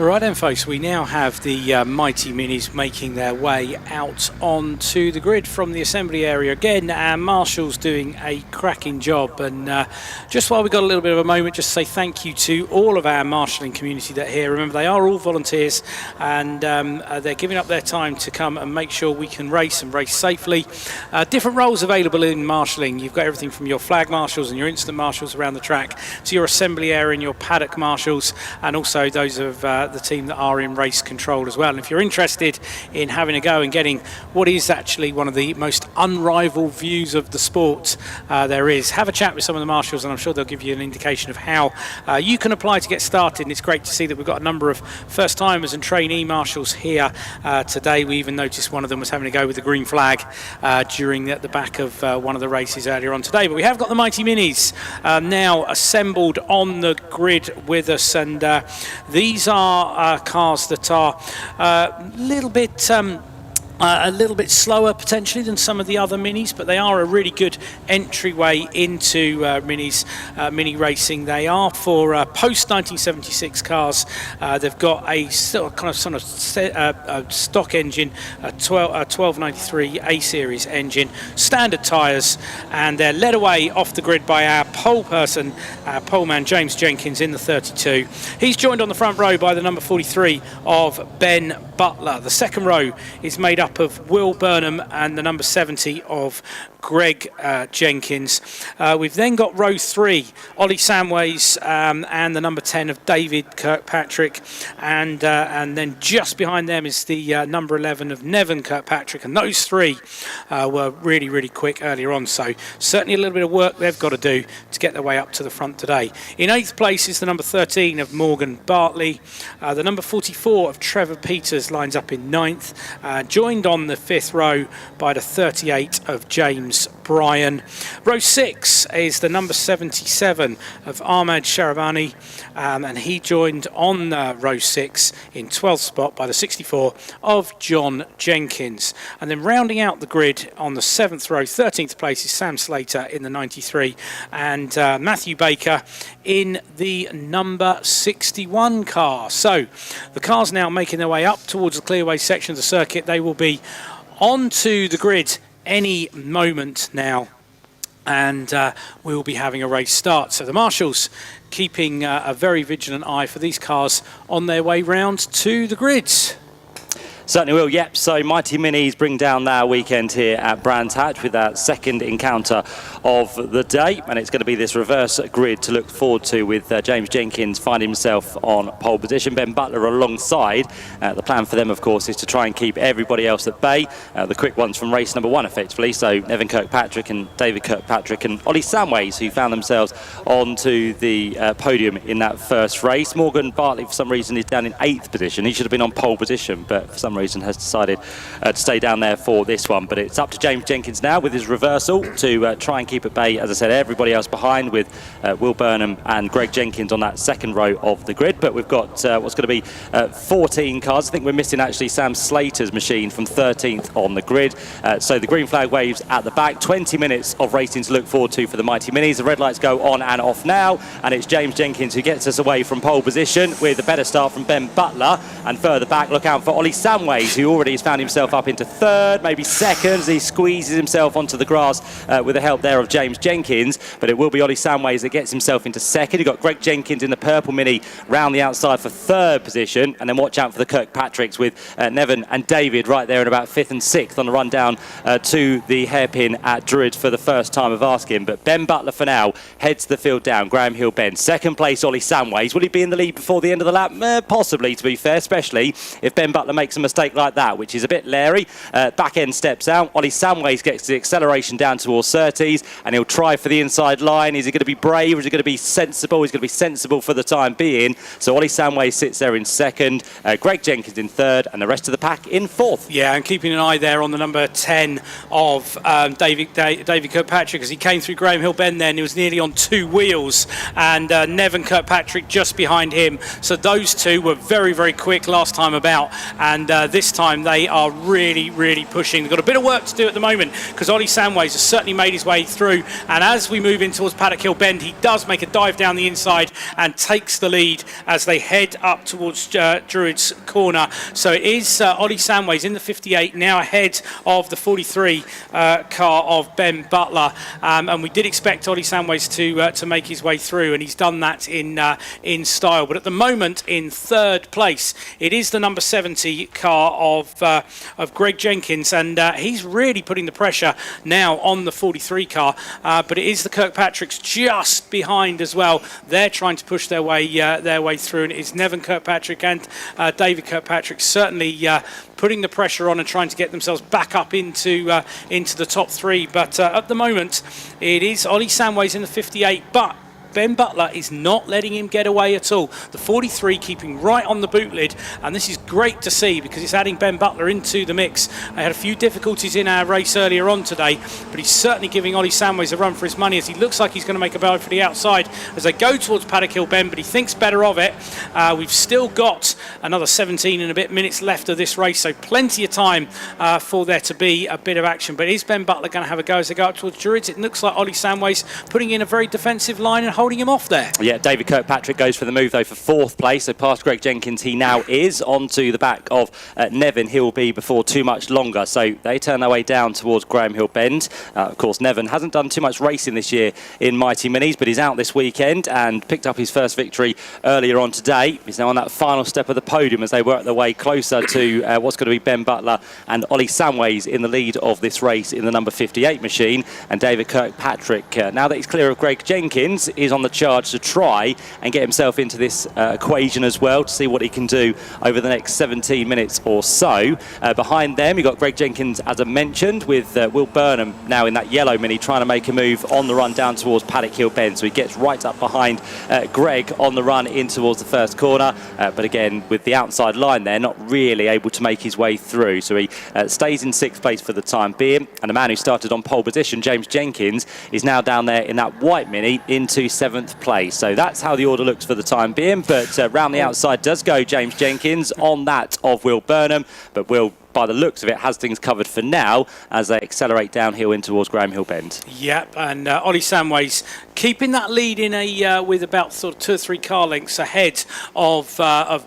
Right then, folks, we now have the Mighty Minis making their way out onto the grid from the assembly area. Again, our marshals doing a cracking job. And just while we've got a little bit of a moment, just say thank you to all of our marshalling community that are here. Remember, they are all volunteers, and they're giving up their time to come and make sure we can race and race safely. Different roles available in marshalling. You've got everything from your flag marshals and your instant marshals around the track to your assembly area and your paddock marshals, and also those of the team that are in race control as well. And if you're interested in having a go and getting what is actually one of the most unrivaled views of the sport there is, have a chat with some of the marshals, and I'm sure they'll give you an indication of how you can apply to get started. And it's great to see that we've got a number of first-timers and trainee marshals here today. We even noticed one of them was having a go with the green flag during the back of one of the races earlier on today. But we have got the Mighty Minis now assembled on the grid with us, and these are cars that are a little bit slower potentially than some of the other minis, but they are a really good entryway into mini racing. They are for post 1976 cars. They've got a stock engine, a 1293 A series engine, standard tyres, and they're led away off the grid by our pole man James Jenkins in the 32. He's joined on the front row by the number 43 of Ben Butler. The second row is made up of Will Burnham and the number 70 of Greg Jenkins. We've then got row 3, Ollie Samways and the number 10 of David Kirkpatrick, and then just behind them is the number 11 of Nevin Kirkpatrick, and those three were really quick earlier on, so certainly a little bit of work they've got to do to get their way up to the front today. In 8th place is the number 13 of Morgan Bartley. The number 44 of Trevor Peters lines up in 9th, joined on the 5th row by the 38 of James Bryan. Row 6 is the number 77 of Ahmad Sharabani, and he joined on row 6 in 12th spot by the 64 of John Jenkins. And then rounding out the grid on the 7th row, 13th place is Sam Slater in the 93, and Matthew Baker in the number 61 car. So the cars now making their way up towards the clearway section of the circuit. They will be onto the grid any moment now, and we will be having a race start. So the marshals keeping a very vigilant eye for these cars on their way round to the grids. Certainly will, yep. So Mighty Minis bring down their weekend here at Brands Hatch with that second encounter of the day, and it's going to be this reverse grid to look forward to, with James Jenkins finding himself on pole position, Ben Butler alongside. The plan for them, of course, is to try and keep everybody else at bay. The quick ones from race number 1, effectively. So Nevin Kirkpatrick and David Kirkpatrick and Ollie Samways, who found themselves onto the podium in that first race. Morgan Bartley, for some reason, is down in 8th position. He should have been on pole position, but for some reason has decided to stay down there for this one. But it's up to James Jenkins now with his reversal to try and keep at bay, as I said, everybody else behind, with Will Burnham and Greg Jenkins on that second row of the grid. But we've got what's going to be 14 cars. I think we're missing actually Sam Slater's machine from 13th on the grid. So the green flag waves at the back. 20 minutes of racing to look forward to for the Mighty Minis. The red lights go on and off now, and it's James Jenkins who gets us away from pole position with a better start from Ben Butler. And further back, look out for Ollie Samways, who already has found himself up into 3rd, maybe 2nd, as he squeezes himself onto the grass with the help there of James Jenkins. But it will be Ollie Samways that gets himself into 2nd. You've got Greg Jenkins in the purple Mini round the outside for 3rd position, and then watch out for the Kirkpatricks with Nevin and David right there in about 5th and 6th on the run down to the hairpin at Druid for the first time of asking. But Ben Butler for now heads the field down. Graham Hill bend. 2nd place Ollie Samways. Will he be in the lead before the end of the lap? Possibly, to be fair, especially if Ben Butler makes a mistake like that, which is a bit leery. Back end steps out. Ollie Samways gets the acceleration down towards Surtees, and he'll try for the inside line. Is he going to be brave, or is he going to be sensible? He's going to be sensible for the time being. So Ollie Samways sits there in 2nd, Greg Jenkins in 3rd, and the rest of the pack in 4th. Yeah, and keeping an eye there on the number 10 of David Kirkpatrick, as he came through Graham Hill Bend there, and he was nearly on 2 wheels, and Nevin Kirkpatrick just behind him. So those two were very quick last time about, and this time they are really pushing. They've got a bit of work to do at the moment because Ollie Samways has certainly made his way through, and as we move in towards Paddock Hill Bend, he does make a dive down the inside and takes the lead as they head up towards Druids Corner. So it is Ollie Samways in the 58 now ahead of the 43 car of Ben Butler, and we did expect Ollie Samways to make his way through, and he's done that in style. But at the moment, in third place, it is the number 70 car of Greg Jenkins, and he's really putting the pressure now on the 43 car. But it is the Kirkpatricks just behind as well. They're trying to push their way through, and it is Nevin Kirkpatrick and David Kirkpatrick certainly putting the pressure on and trying to get themselves back up into the top three. But at the moment, it is Ollie Samways in the 58, but Ben Butler is not letting him get away at all. The 43 keeping right on the boot lid, and this is great to see because it's adding Ben Butler into the mix. I had a few difficulties in our race earlier on today, but he's certainly giving Ollie Samways a run for his money as he looks like he's going to make a bow for the outside as they go towards Paddock Hill Bend, but he thinks better of it. We've still got another 17 and a bit minutes left of this race, so plenty of time for there to be a bit of action. But is Ben Butler going to have a go as they go up towards Druids? It looks like Ollie Samways putting in a very defensive line and holding him off there. Yeah, David Kirkpatrick goes for the move though for fourth place. So past Greg Jenkins he now is onto the back of Nevin. He'll be before too much longer. So they turn their way down towards Graham Hill Bend. Of course, Nevin hasn't done too much racing this year in Mighty Minis, but he's out this weekend and picked up his first victory earlier on today. He's now on that final step of the podium as they work their way closer to what's going to be Ben Butler and Ollie Samways in the lead of this race in the number 58 machine. And David Kirkpatrick, now that he's clear of Greg Jenkins, is on the charge to try and get himself into this equation as well to see what he can do over the next 17 minutes or so. Behind them, you've got Greg Jenkins, as I mentioned, with Will Burnham now in that yellow Mini trying to make a move on the run down towards Paddock Hill Bend. So he gets right up behind Greg on the run in towards the first corner. But again, with the outside line there, not really able to make his way through. So he stays in sixth place for the time being. And the man who started on pole position, James Jenkins, is now down there in that white Mini into seventh place. So that's how the order looks for the time being, but round the outside does go James Jenkins on that of Will Burnham, but Will, by the looks of it, has things covered for now as they accelerate downhill in towards Graham Hill Bend. Yep, and Ollie Samways keeping that lead in with about sort of 2 or 3 car lengths ahead of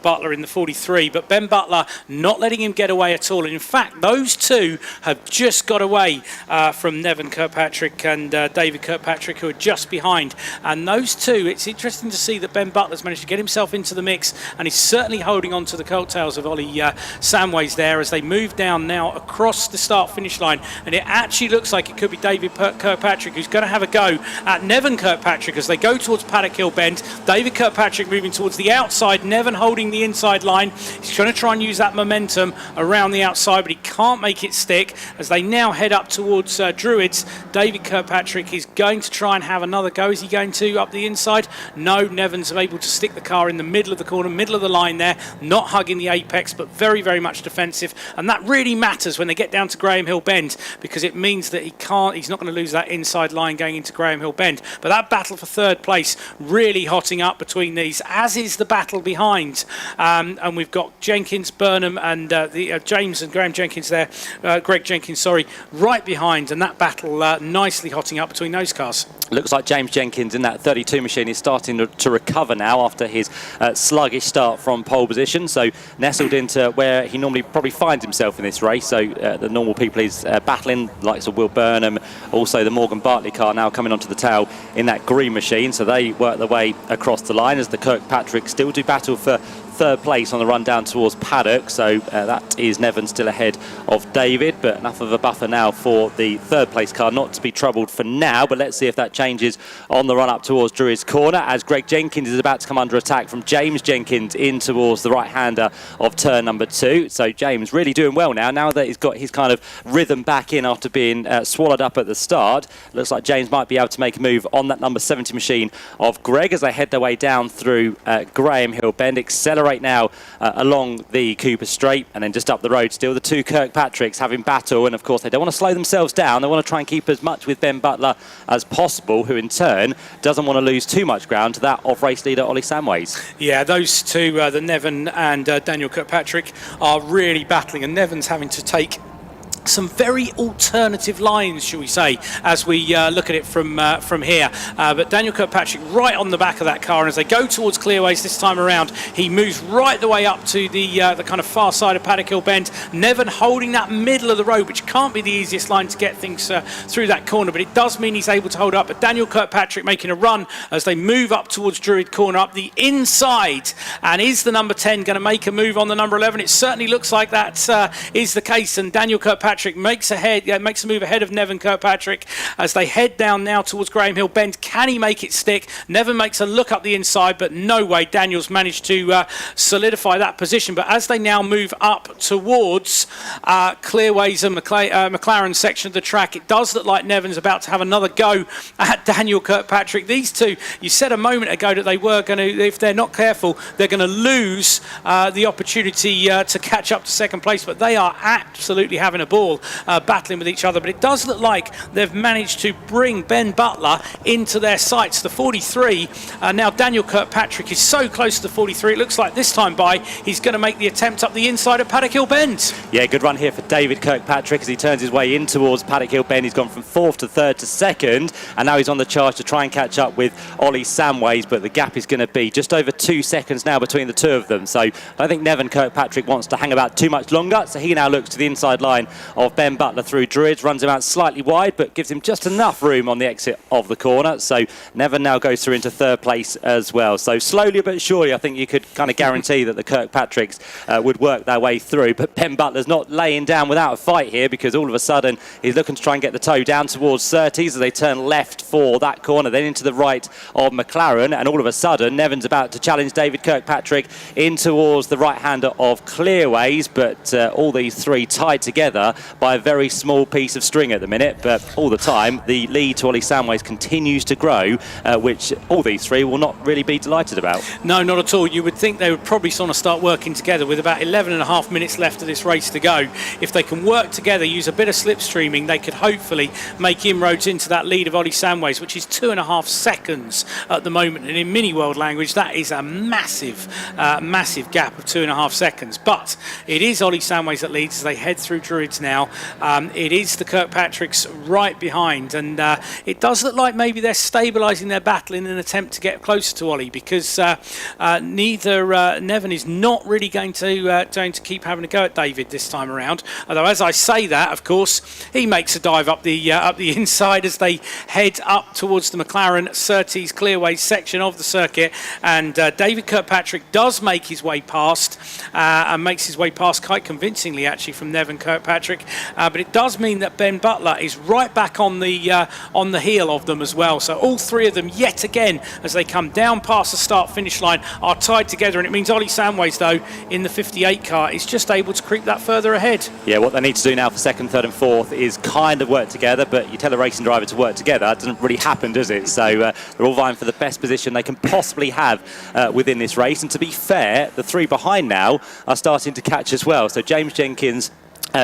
Butler in the 43, but Ben Butler not letting him get away at all. And in fact, those two have just got away from Nevin Kirkpatrick and David Kirkpatrick, who are just behind. And those two, it's interesting to see that Ben Butler's managed to get himself into the mix, and he's certainly holding on to the coattails of Ollie Samways there as they move down now across the start-finish line. And it actually looks like it could be David Kirkpatrick who's going to have a go at Nevin Kirkpatrick as they go towards Paddock Hill Bend. David Kirkpatrick moving towards the outside, Nevin holding the inside line. He's trying to try and use that momentum around the outside, but he can't make it stick as they now head up towards Druids. David Kirkpatrick is going to try and have another go. Is he going to up the inside? No, Nevin's able to stick the car in the middle of the corner, middle of the line there, not hugging the apex, but very much defensive. And that really matters when they get down to Graham Hill Bend, because it means that he's not going to lose that inside line going into Graham Hill Bend. But that battle for third place really hotting up between these, as is the battle behind. And we've got Jenkins, Burnham, and James and Graham Jenkins there, Greg Jenkins, sorry, right behind. And that battle nicely hotting up between those cars. Looks like James Jenkins in that 32 machine is starting to recover now after his sluggish start from pole position. So nestled into where he normally probably finds himself in this race. So the normal people he's battling, likes of Will Burnham, also the Morgan Bartley car now coming onto the tail in that green machine. So they work their way across the line as the Kirkpatrick still do battle for third place on the run down towards Paddock. So that is Nevin still ahead of David, but enough of a buffer now for the third place car not to be troubled for now. But let's see if that changes on the run up towards Druids Corner as Greg Jenkins is about to come under attack from James Jenkins in towards the right hander of turn number 2. So James really doing well now that he's got his kind of rhythm back in after being swallowed up at the start. Looks like James might be able to make a move on that number 70 machine of Greg as they head their way down through Graham Hill Bend, accelerate accelerate now along the Cooper Straight, and then just up the road still, the two Kirkpatricks having battle, and of course they don't want to slow themselves down. They want to try and keep as much with Ben Butler as possible, who in turn doesn't want to lose too much ground to that of race leader Ollie Samways. Yeah, those two, the Nevin and Daniel Kirkpatrick, are really battling, and Nevin's having to take some very alternative lines, shall we say, as we look at it from here. But Daniel Kirkpatrick right on the back of that car, and as they go towards Clearways this time around, he moves right the way up to the kind of far side of Paddock Hill Bend. Nevin holding that middle of the road, which can't be the easiest line to get things through that corner, but it does mean he's able to hold up. But Daniel Kirkpatrick making a run as they move up towards Druid Corner, up the inside. And is the number 10 going to make a move on the number 11? It certainly looks like that is the case, and Daniel Kirkpatrick makes a move ahead of Nevin Kirkpatrick as they head down now towards Graham Hill Bend. Can he make it stick? Nevin makes a look up the inside, but no way. Daniel's managed to solidify that position. But as they now move up towards Clearways and McLaren section of the track, it does look like Nevin's about to have another go at Daniel Kirkpatrick. These two, you said a moment ago that they were going to, if they're not careful, they're going to lose the opportunity to catch up to second place, but they are absolutely having a ball battling with each other. But it does look like they've managed to bring Ben Butler into their sights. The 43, now Daniel Kirkpatrick is so close to the 43, it looks like this time by he's going to make the attempt up the inside of Paddock Hill Bend. Yeah, good run here for David Kirkpatrick as he turns his way in towards Paddock Hill Bend. He's gone from 4th to 3rd to 2nd, and now he's on the charge to try and catch up with Ollie Samways, but the gap is going to be just over 2 seconds now between the two of them. So I don't think Nevin Kirkpatrick wants to hang about too much longer, so he now looks to the inside line of Ben Butler through Druids, runs him out slightly wide, but gives him just enough room on the exit of the corner. So Nevin now goes through into 3rd place as well. So slowly but surely, I think you could kind of guarantee that the Kirkpatricks would work their way through. But Ben Butler's not laying down without a fight here, because all of a sudden he's looking to try and get the toe down towards Surtees as they turn left for that corner, then into the right of McLaren, and all of a sudden Nevin's about to challenge David Kirkpatrick in towards the right-hander of Clearways, but all these three tied together by a very small piece of string at the minute. But all the time the lead to Ollie Samways continues to grow, which all these three will not really be delighted about. No, not at all. You would think they would probably sort of start working together with about 11.5 minutes left of this race to go. If they can work together, use a bit of slipstreaming, they could hopefully make inroads into that lead of Ollie Samways, which is 2.5 seconds at the moment. And in mini world language, that is a massive gap of 2.5 seconds. But it is Ollie Samways that leads as they head through Druids now. It is the Kirkpatricks right behind, and it does look like maybe they're stabilising their battle in an attempt to get closer to Ollie, because neither Nevin is not really going to keep having a go at David this time around. Although, as I say that, of course, he makes a dive up the inside as they head up towards the McLaren Surtees Clearways section of the circuit, and David Kirkpatrick does make his way past, and makes his way past quite convincingly actually from Nevin Kirkpatrick. But it does mean that Ben Butler is right back on the heel of them as well. So all three of them yet again, as they come down past the start-finish line, are tied together, and it means Ollie Samways, though, in the 58 car, is just able to creep that further ahead. Yeah, what they need to do now for 2nd, 3rd and 4th is kind of work together, but you tell a racing driver to work together, it doesn't really happen, does it? So they're all vying for the best position they can possibly have within this race, and to be fair, the three behind now are starting to catch as well. So James Jenkins,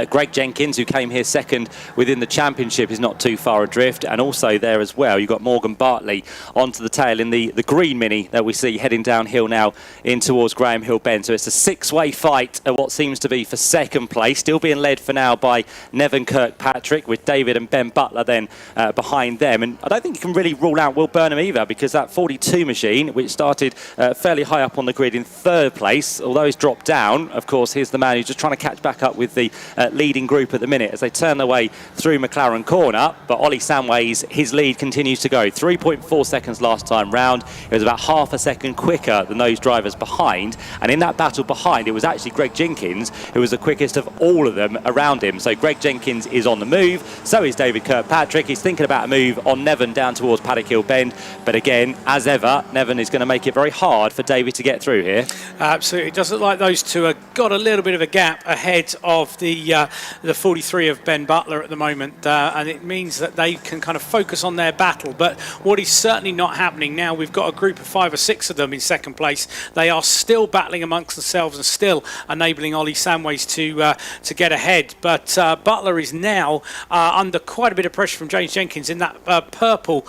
Greg Jenkins, who came here second within the championship, is not too far adrift, and also there as well you've got Morgan Bartley onto the tail in the green Mini that we see heading downhill now in towards Graham Hill Bend. So it's a six-way fight at what seems to be for second place, still being led for now by Nevin Kirkpatrick, with David and Ben Butler then behind them. And I don't think you can really rule out Will Burnham either, because that 42 machine, which started fairly high up on the grid in 3rd place, although he's dropped down, of course, here's the man who's just trying to catch back up with the leading group at the minute as they turn their way through McLaren Corner. But Ollie Samways, his lead continues to go. 3.4 seconds last time round. It was about half a second quicker than those drivers behind. And in that battle behind, it was actually Greg Jenkins who was the quickest of all of them around him. So Greg Jenkins is on the move. So is David Kirkpatrick. He's thinking about a move on Nevin down towards Paddock Hill Bend. But again, as ever, Nevin is going to make it very hard for David to get through here. Absolutely. It does look like those two have got a little bit of a gap ahead of the the 43 of Ben Butler at the moment, and it means that they can kind of focus on their battle. But what is certainly not happening now, we've got a group of 5 or 6 of them in second place. They are still battling amongst themselves and still enabling Ollie Samways to get ahead. But Butler is now under quite a bit of pressure from James Jenkins in that purple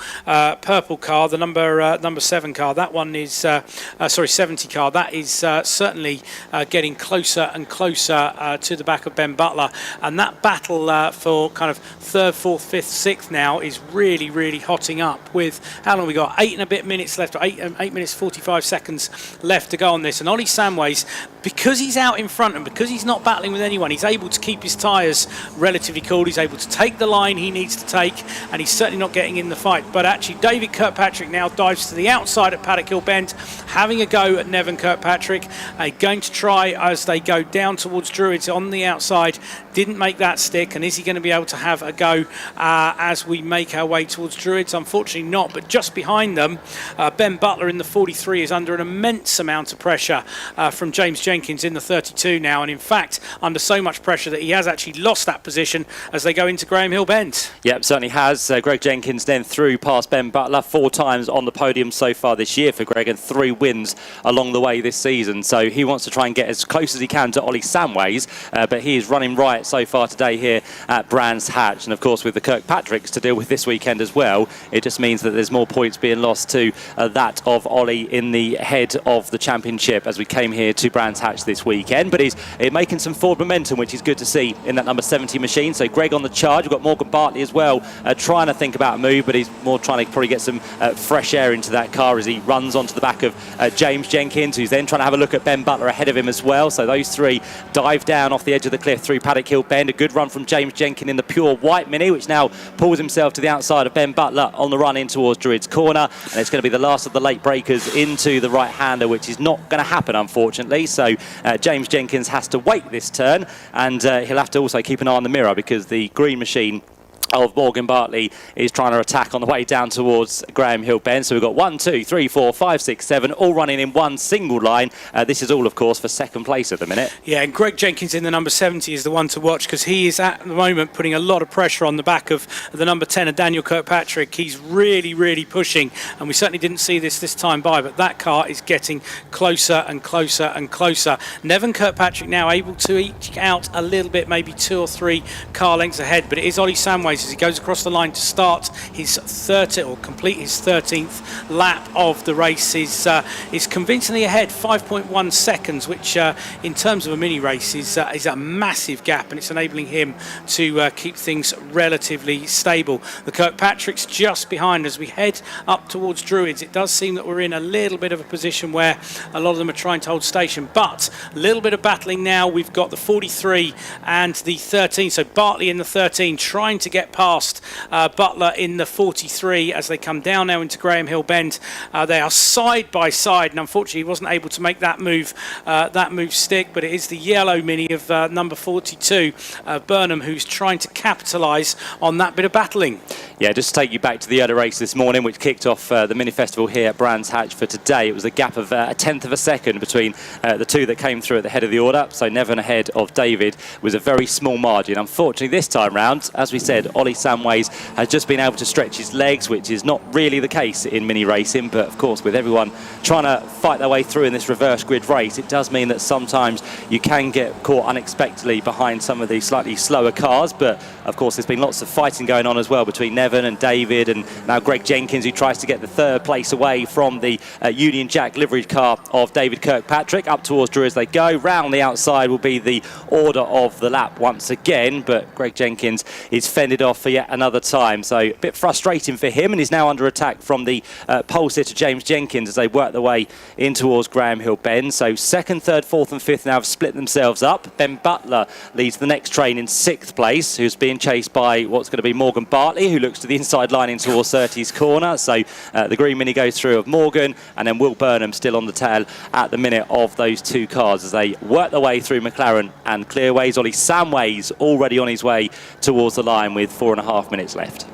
car, the number 7 car. That one is 70 car. That is certainly getting closer and closer to the back of Ben Butler, and that battle for kind of 3rd, 4th, 5th, 6th now is really, really hotting up. With how long we got? 8 and a bit minutes left, or 8 minutes 45 seconds left to go on this. And Ollie Samways, because he's out in front and because he's not battling with anyone, he's able to keep his tyres relatively cool. He's able to take the line he needs to take, and he's certainly not getting in the fight. But actually, David Kirkpatrick now dives to the outside at Paddock Hill Bend, having a go at Nevin Kirkpatrick, going to try as they go down towards Druids on the outside. Didn't make that stick, and is he going to be able to have a go as we make our way towards Druids? Unfortunately not, but just behind them, Ben Butler in the 43 is under an immense amount of pressure from James Jenkins in the 32 now, and in fact under so much pressure that he has actually lost that position as they go into Graham Hill Bend. Yep, certainly has. Greg Jenkins then through past Ben Butler 4 times on the podium so far this year for Greg, and 3 wins along the way this season. So he wants to try and get as close as he can to Ollie Samways, but he is running right so far today here at Brands Hatch. And of course, with the Kirkpatricks to deal with this weekend as well, it just means that there's more points being lost to that of Ollie in the head of the championship as we came here to Brands Hatch this weekend. But he's making some forward momentum, which is good to see in that number 70 machine. So Greg on the charge. We've got Morgan Bartley as well, trying to think about a move, but he's more trying to probably get some fresh air into that car as he runs onto the back of James Jenkins, who's then trying to have a look at Ben Butler ahead of him as well. So those 3 dive down off the edge of the cliff through Paddock Hill Bend. A good run from James Jenkins in the pure white Mini, which now pulls himself to the outside of Ben Butler on the run in towards Druids Corner. And it's going to be the last of the late breakers into the right-hander, which is not going to happen, unfortunately. So James Jenkins has to wait this turn, and he'll have to also keep an eye on the mirror because the green machine of Morgan Bartley is trying to attack on the way down towards Graham Hill Bend. So we've got 1, 2, 3, 4, 5, 6, 7 all running in one single line. This is all, of course, for second place at the minute. Yeah, and Greg Jenkins in the number 70 is the one to watch because he is at the moment putting a lot of pressure on the back of the number 10 of Daniel Kirkpatrick. He's really, really pushing, and we certainly didn't see this time by, but that car is getting closer and closer and closer. Nevin Kirkpatrick now able to eke out a little bit, maybe 2 or 3 car lengths ahead, but it is Ollie Samways as he goes across the line to start his 30th or complete his 13th lap of the race. Is convincingly ahead, 5.1 seconds, which in terms of a mini race is a massive gap, and it's enabling him to keep things relatively stable. The Kirkpatrick's just behind as we head up towards Druids. It does seem that we're in a little bit of a position where a lot of them are trying to hold station, but a little bit of battling now. We've got the 43 and the 13, so Bartley in the 13 trying to get past Butler in the 43 as they come down now into Graham Hill Bend. They are side by side, and unfortunately he wasn't able to make that move stick, but it is the yellow Mini of number 42 Burnham who's trying to capitalise on that bit of battling. Yeah, just to take you back to the early race this morning, which kicked off the Mini Festival here at Brands Hatch for today. It was a gap of a 1/10 of a second between the 2 that came through at the head of the order. So Nevin ahead of David was a very small margin. Unfortunately, this time round, as we said, Ollie Samways has just been able to stretch his legs, which is not really the case in mini racing. But of course, with everyone trying to fight their way through in this reverse grid race, it does mean that sometimes you can get caught unexpectedly behind some of these slightly slower cars. But of course, there's been lots of fighting going on as well between Nevin and David, and now Greg Jenkins, who tries to get the 3rd place away from the Union Jack liveried car of David Kirkpatrick. Up towards Drew as they go. Round the outside will be the order of the lap once again, but Greg Jenkins is fended off for yet another time. So a bit frustrating for him, and he's now under attack from the pole sitter James Jenkins as they work their way in towards Graham Hill Bend. So 2nd, 3rd, 4th and 5th now have split themselves up. Ben Butler leads the next train in 6th place, who's being chased by what's going to be Morgan Bartley, who looks to the inside line in towards 30's corner. So the green Mini goes through of Morgan, and then Will Burnham still on the tail at the minute of those 2 cars as they work their way through McLaren and Clearways. Ollie Samways already on his way towards the line with 4.5 minutes left.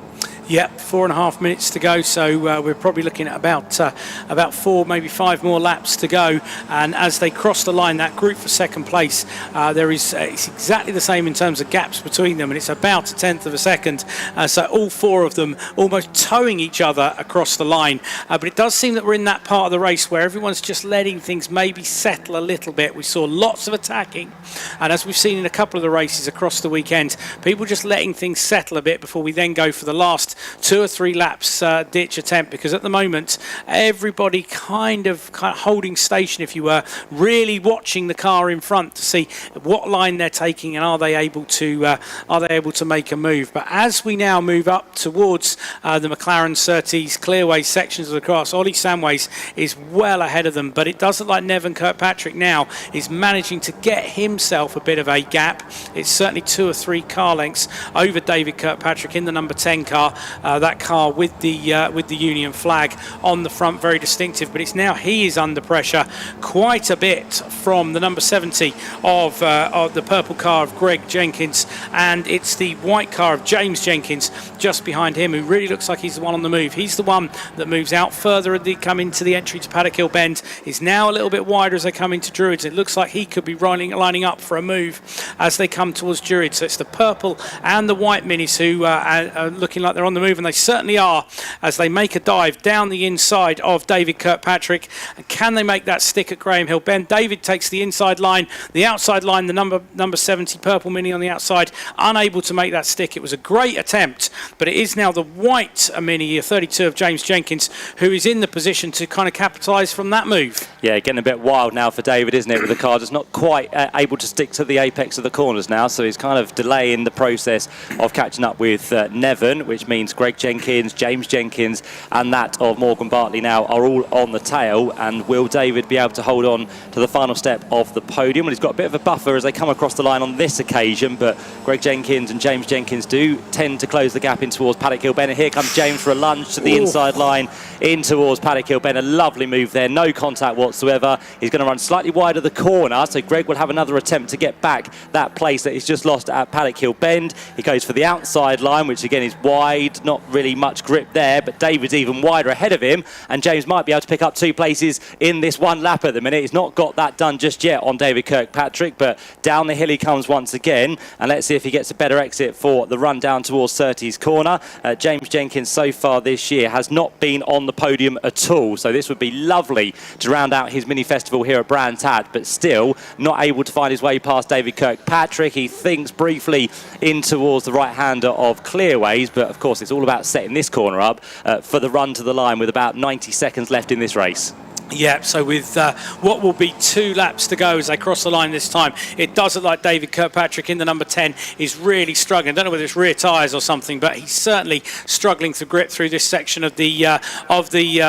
Yep, 4.5 minutes to go, so we're probably looking at about 4, maybe 5 more laps to go. And as they cross the line, that group for second place, it's exactly the same in terms of gaps between them, and it's about 1/10 of a second. So all 4 of them almost towing each other across the line. But it does seem that we're in that part of the race where everyone's just letting things maybe settle a little bit. We saw lots of attacking, and as we've seen in a couple of the races across the weekend, people just letting things settle a bit before we then go for the last 2 or 3 laps ditch attempt, because at the moment everybody kind of holding station, if you were, really watching the car in front to see what line they're taking and are they able to make a move. But as we now move up towards the McLaren Surtees Clearways sections of the cross, Ollie Samways is well ahead of them, but it does look like Nevin Kirkpatrick now is managing to get himself a bit of a gap. It's certainly 2 or 3 car lengths over David Kirkpatrick in the number 10 car, that car with the Union flag on the front, very distinctive. But it's now he is under pressure quite a bit from the number 70 of the purple car of Greg Jenkins, and it's the white car of James Jenkins just behind him, who really looks like he's the one on the move. He's the one that moves out further as they come into the entry to Paddock Hill Bend. Is now a little bit wider as they come into Druids. It looks like he could be lining up for a move as they come towards Druids. So it's the purple and the white minis who are looking like they're on the move, and they certainly are as they make a dive down the inside of David Kirkpatrick. And can they make that stick at Graham Hill Bend? David takes the inside line, the outside line, the number 70 purple mini on the outside, unable to make that stick. It was a great attempt, but it is now the white mini, a 32 of James Jenkins, who is in the position to kind of capitalise from that move. Yeah, getting a bit wild now for David, isn't it, with the car just not quite able to stick to the apex of the corners now, so he's kind of delaying the process of catching up with Nevin, which means Greg Jenkins, James Jenkins and that of Morgan Bartley now are all on the tail. And will David be able to hold on to the final step of the podium? Well, he's got a bit of a buffer as they come across the line on this occasion, but Greg Jenkins and James Jenkins do tend to close the gap in towards Paddock Hill Bend. And here comes James for a lunge to the inside line in towards Paddock Hill Bend. A lovely move there, no contact whatsoever. He's going to run slightly wide of the corner, so Greg will have another attempt to get back that place that he's just lost at Paddock Hill Bend. He goes for the outside line, which again is wide, not really much grip there, but David's even wider ahead of him, and James might be able to pick up 2 places in this one lap at the minute. He's not got that done just yet on David Kirkpatrick, but down the hill he comes once again, and let's see if he gets a better exit for the run down towards Surtees corner. James Jenkins so far this year has not been on the podium at all, so this would be lovely to round out his mini festival here at Brands Hatch, but still not able to find his way past David Kirkpatrick. He thinks briefly in towards the right-hander of Clearways, but of course it's all about setting this corner up for the run to the line with about 90 seconds left in this race. Yeah, so with what will be 2 laps to go as they cross the line this time, it does look like David Kirkpatrick in the number 10 is really struggling. I don't know whether it's rear tyres or something, but he's certainly struggling to grip through this section of the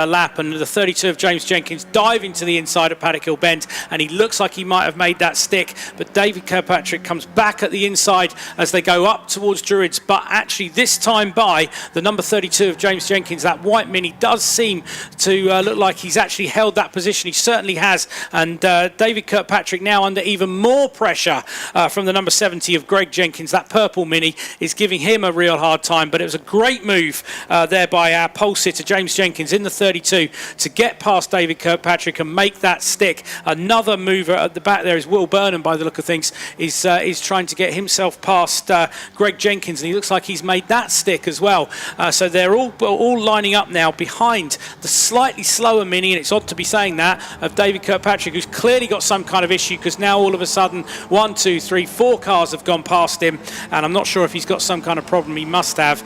lap. And the 32 of James Jenkins diving to the inside of Paddock Hill Bend, and he looks like he might have made that stick, but David Kirkpatrick comes back at the inside as they go up towards Druids. But actually this time by the number 32 of James Jenkins, that white mini does seem to look like he's actually held that position. He certainly has, and David Kirkpatrick now under even more pressure from the number 70 of Greg Jenkins. That purple mini is giving him a real hard time, but it was a great move there by our pole sitter James Jenkins in the 32 to get past David Kirkpatrick and make that stick. Another mover at the back there is Will Burnham, by the look of things, is trying to get himself past Greg Jenkins, and he looks like he's made that stick as well. So they're all lining up now behind the slightly slower mini, and it's odd to be saying that, of David Kirkpatrick, who's clearly got some kind of issue, because now all of a sudden 1, 2, 3, 4 cars have gone past him, and I'm not sure if he's got some kind of problem. He must have,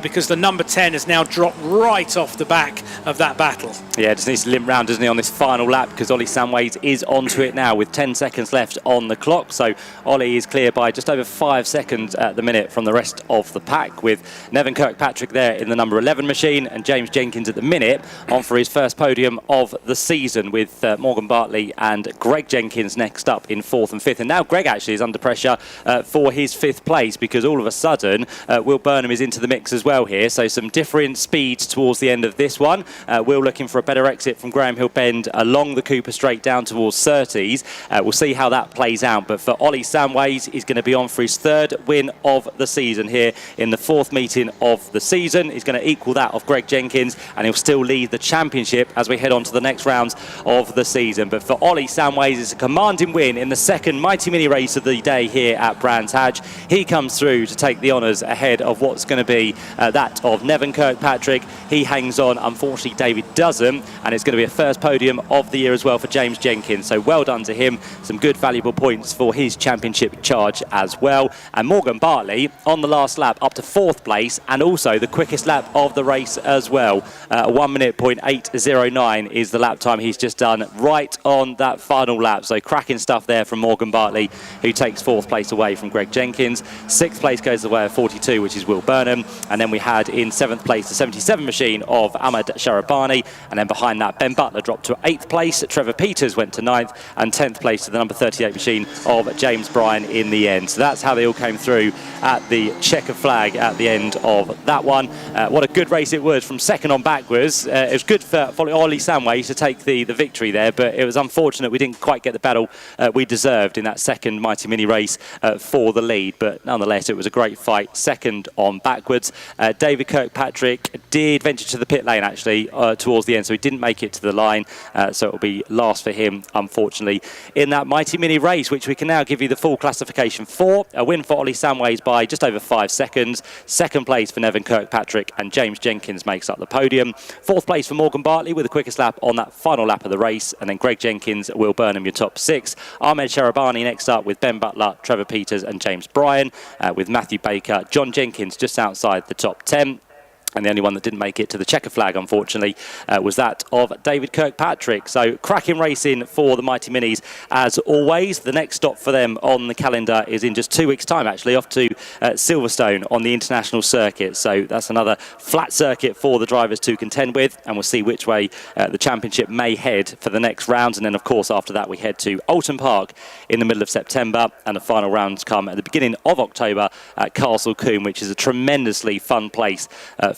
because the number 10 has now dropped right off the back of that battle. Yeah, just needs to limp round, doesn't he, on this final lap, because Ollie Samways is onto it now with 10 seconds left on the clock. So Ollie is clear by just over 5 seconds at the minute from the rest of the pack, with Nevin Kirkpatrick there in the number 11 machine and James Jenkins at the minute on for his first podium of the season with Morgan Bartley and Greg Jenkins next up in 4th and 5th. And now Greg actually is under pressure for his 5th place, because all of a sudden Will Burnham is into the mix as well here. So some different speeds towards the end of this one. Will looking for a better exit from Graham Hill Bend along the Cooper Straight down towards Surtees. We'll see how that plays out. But for Ollie Samways, he's going to be on for his 3rd win of the season here in the 4th meeting of the season. He's going to equal that of Greg Jenkins, and he'll still lead the championship as we head on to the next rounds of the season. But for Ollie Samways, it's a commanding win in the 2nd Mighty Mini race of the day here at Brands Hatch. He comes through to take the honours ahead of what's going to be that of Nevin Kirkpatrick. He hangs on, unfortunately David doesn't, and it's going to be a first podium of the year as well for James Jenkins. So well done to him, some good valuable points for his championship charge as well. And Morgan Bartley on the last lap up to 4th place, and also the quickest lap of the race as well. 1 minute 0.809 is the lap time he's just done right on that final lap. So cracking stuff there from Morgan Bartley, who takes 4th place away from Greg Jenkins. 6th place goes the way of 42, which is Will Burnham. And then we had in 7th place the 77 machine of Ahmad Sharabani. And then behind that, Ben Butler dropped to 8th place. Trevor Peters went to 9th, and 10th place to the number 38 machine of James Bryan in the end. So that's how they all came through at the checker flag at the end of that one. What a good race it was from 2nd on backwards. It was good for Ollie Samways to take the victory there, but it was unfortunate we didn't quite get the battle we deserved in that 2nd Mighty Mini race for the lead. But nonetheless, it was a great fight. 2nd on backwards. David Kirkpatrick did venture to the pit lane actually towards the end, so he didn't make it to the line. So it'll be last for him, unfortunately, in that Mighty Mini race, which we can now give you the full classification for. A win for Ollie Samways by just over 5 seconds. 2nd place for Nevin Kirkpatrick, and James Jenkins makes up the podium. 4th place for Morgan Bartley with the quickest lap on that final lap of the race, and then Greg Jenkins, Will Burnham, your top 6. Ahmed Sharabani next up with Ben Butler, Trevor Peters and James Bryan, with Matthew Baker, John Jenkins just outside the top 10. And the only one that didn't make it to the checker flag, unfortunately, was that of David Kirkpatrick. So cracking racing for the Mighty Minis as always. The next stop for them on the calendar is in just 2 weeks' time, actually, off to Silverstone on the international circuit. So that's another flat circuit for the drivers to contend with, and we'll see which way the championship may head for the next rounds. And then, of course, after that, we head to Alton Park in the middle of September, and the final rounds come at the beginning of October at Castle Combe, which is a tremendously fun place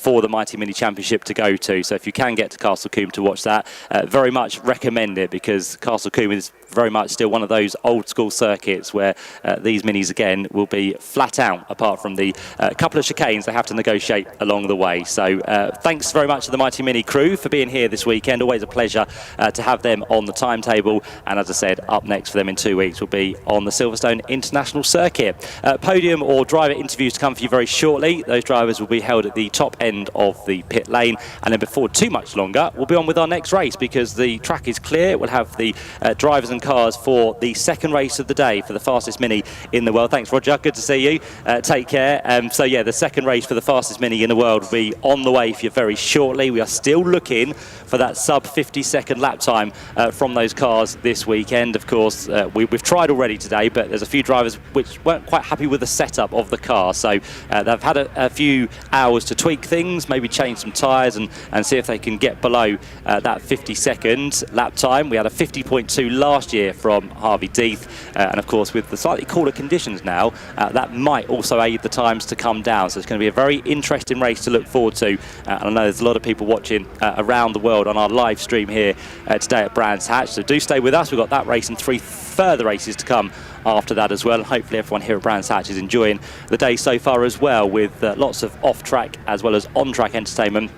for the Mighty Mini Championship to go to. So if you can get to Castle Combe to watch that, very much recommend it, because Castle Combe is very much still one of those old school circuits where these minis again will be flat out, apart from the couple of chicanes they have to negotiate along the way. So thanks very much to the Mighty Mini crew for being here this weekend. Always a pleasure to have them on the timetable, and as I said, up next for them in 2 weeks will be on the Silverstone International Circuit. Podium or driver interviews to come for you very shortly. Those drivers will be held at the top end of the pit lane, and then before too much longer we'll be on with our next race, because the track is clear. We'll have the drivers and cars for the 2nd race of the day for the fastest mini in the world. Thanks, Roger, good to see you. Take care. So yeah, the 2nd race for the fastest mini in the world will be on the way for you very shortly. We are still looking for that sub 50-second lap time from those cars this weekend. Of course, we've tried already today, but there's a few drivers which weren't quite happy with the setup of the car, so they've had a few hours to tweak things, maybe change some tyres and see if they can get below that 50-second lap time. We had a 50.2 last year from Harvey Deeth, and of course with the slightly cooler conditions now, that might also aid the times to come down. So it's going to be a very interesting race to look forward to, and I know there's a lot of people watching around the world on our live stream here today at Brands Hatch, so do stay with us. We've got that race and 3 further races to come after that as well, and hopefully everyone here at Brands Hatch is enjoying the day so far as well, with lots of off-track as well as on-track entertainment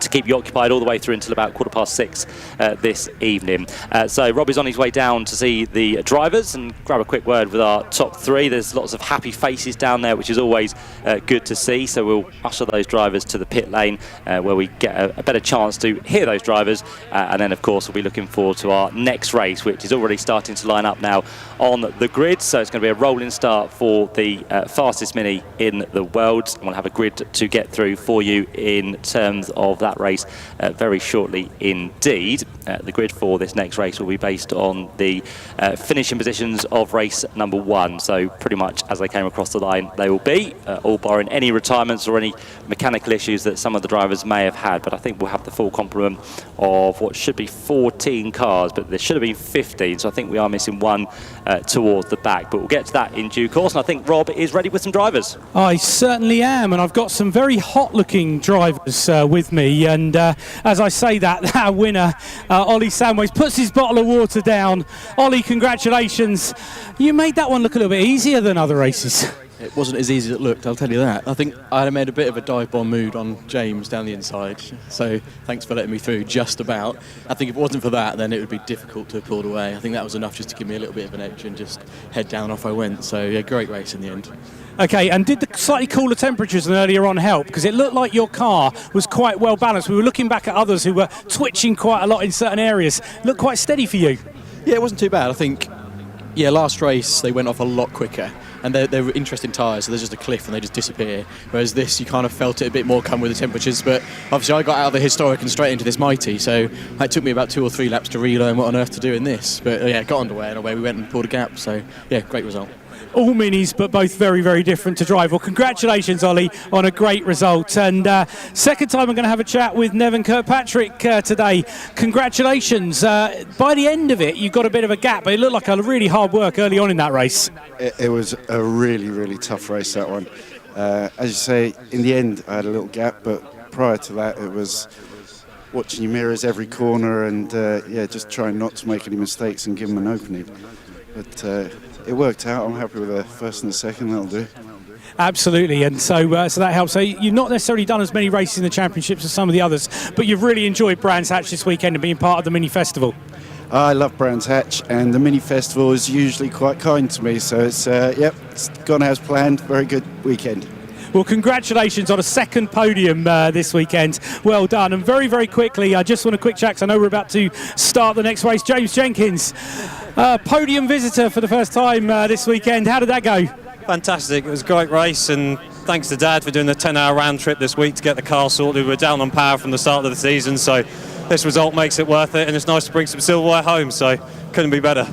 to keep you occupied all the way through until about 6:15 this evening. So Robbie's on his way down to see the drivers and grab a quick word with our top 3. There's lots of happy faces down there, which is always good to see. So we'll usher those drivers to the pit lane where we get a better chance to hear those drivers. And then, of course, we'll be looking forward to our next race, which is already starting to line up now on the grid. So it's going to be a rolling start for the fastest mini in the world. And we'll have a grid to get through for you in terms of of that race very shortly indeed. The grid for this next race will be based on the finishing positions of race number 1, so pretty much as they came across the line they will be, all barring any retirements or any mechanical issues that some of the drivers may have had. But I think we'll have the full complement of what should be 14 cars, but there should have been 15, so I think we are missing one towards the back, but we'll get to that in due course. And I think Rob is ready with some drivers. I certainly am, and I've got some very hot-looking drivers with me. And as I say that, our winner, Ollie Sandways, puts his bottle of water down. Ollie, congratulations. You made that one look a little bit easier than other races. It wasn't as easy as it looked, I'll tell you that. I think I made a bit of a dive bomb mood on James down the inside, so thanks for letting me through just about. I think if it wasn't for that, then it would be difficult to have pulled away. I think that was enough just to give me a little bit of an edge and just head down off I went. So yeah, great race in the end. Okay, and did the slightly cooler temperatures than earlier on help? Because it looked like your car was quite well balanced. We were looking back at others who were twitching quite a lot in certain areas. Looked quite steady for you. Yeah, it wasn't too bad. I think, yeah, last race they went off a lot quicker. And they're interesting tyres, so there's just a cliff and they just disappear. Whereas this, you kind of felt it a bit more come with the temperatures. But obviously I got out of the historic and straight into this mighty, so it took me about 2 or 3 laps to relearn what on earth to do in this. But yeah, got underway and away we went and pulled a gap. So yeah, great result. All minis, but both very, very different to drive. Well, congratulations, Ollie, on a great result. And second time I'm going to have a chat with Nevin Kirkpatrick today. Congratulations. By the end of it, you got a bit of a gap, but it looked like a really hard work early on in that race. It was a really, really tough race, that one. As you say, in the end, I had a little gap, but prior to that, it was watching your mirrors every corner and, yeah, just trying not to make any mistakes and give them an opening. But it worked out. I'm happy with the first and the second. That'll do. Absolutely, and so that helps. So you've not necessarily done as many races in the championships as some of the others, but you've really enjoyed Brands Hatch this weekend and being part of the mini festival. I love Brands Hatch, and the mini festival is usually quite kind to me. So it's it's gone as planned. Very good weekend. Well, congratulations on a second podium this weekend. Well done. And very, very quickly, I just want a quick chat because I know we're about to start the next race. James Jenkins, podium visitor for the first time this weekend. How did that go? Fantastic. It was a great race, and thanks to Dad for doing the 10-hour round trip this week to get the car sorted. We were down on power from the start of the season, so this result makes it worth it, and it's nice to bring some silverware home, so couldn't be better.